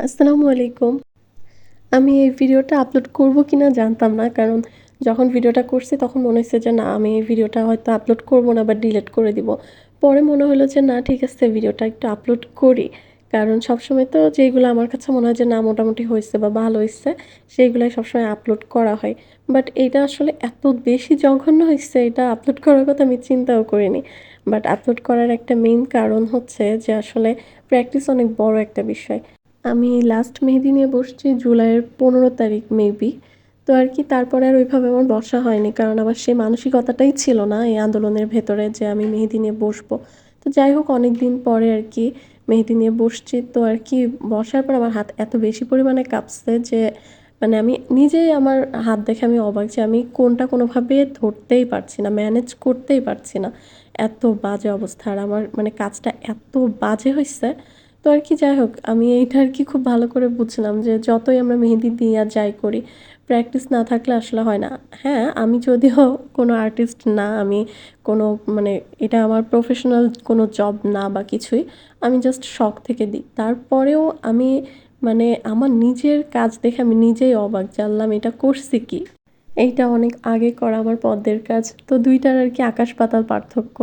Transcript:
আসসালামু আলাইকুম। আমি এই ভিডিওটা আপলোড করব কিনা জানতাম না। কারণ যখন ভিডিওটা করছি তখন মনে হইছে যে না আমি এই ভিডিওটা হয়তো আপলোড করব না বা ডিলিট করে দিব। পরে মনে হলো যে না ঠিক আছে ভিডিওটা একটু আপলোড করি। কারণ সবসময় তো যেইগুলো আমার কাছে মনে হয় যে না মোটামুটি হইছে বা ভালো হইছে সেইগুলাই সবসময় আপলোড করা হয়। বাট এইটা আসলে এত বেশি জঘন্য হইছে এটা আপলোড করার কথা আমি চিন্তাও করিনি। বাট আপলোড করার একটা মেইন কারণ হচ্ছে যে আসলে প্র্যাকটিস অনেক বড় একটা বিষয়। আমি লাস্ট মেহেদি নিয়ে বসছি জুলাইয়ের ১৫ তারিখ মেবি। তো আর কি তারপরে আর ওইভাবে আমার বসা হয়নি। কারণ আমার সেই মানসিকতাটাই ছিল না এই আন্দোলনের ভেতরে যে আমি মেহেদি নিয়ে বসবো। তো যাই হোক অনেকদিন পরে আর কি মেহেদি নিয়ে বসছি। তো আর কি বসার পর আমার হাত এত বেশি পরিমাণে কাঁপছে যে মানে আমি নিজেই আমার হাত দেখে আমি অবাক যে আমি কোনটা কোনোভাবে ধরতেই পারছি না, ম্যানেজ করতেই পারছি না। এত বাজে অবস্থা আর আমার মানে কাজটা এত বাজে হইছে। তো আর কি যাই হোক আমি এইটা আর কি খুব ভালো করে বুঝলাম যে যতই আমরা মেহেদি দিই আর যাই করি, প্র্যাকটিস না থাকলে আসলে হয় না। হ্যাঁ, আমি যদিও কোনো আর্টিস্ট না, আমি কোনো মানে এটা আমার প্রফেশনাল কোনো জব না বা কিছুই। আমি জাস্ট শখ থেকে দিই। তারপরেও আমি মানে আমার নিজের কাজ দেখে আমি নিজেই অবাক যে আল্লাহ আমি এটা করছি কি? এইটা অনেক আগে করা আমার পদ্মের কাজ। তো ২ টার আর কি আকাশ পাতাল পার্থক্য।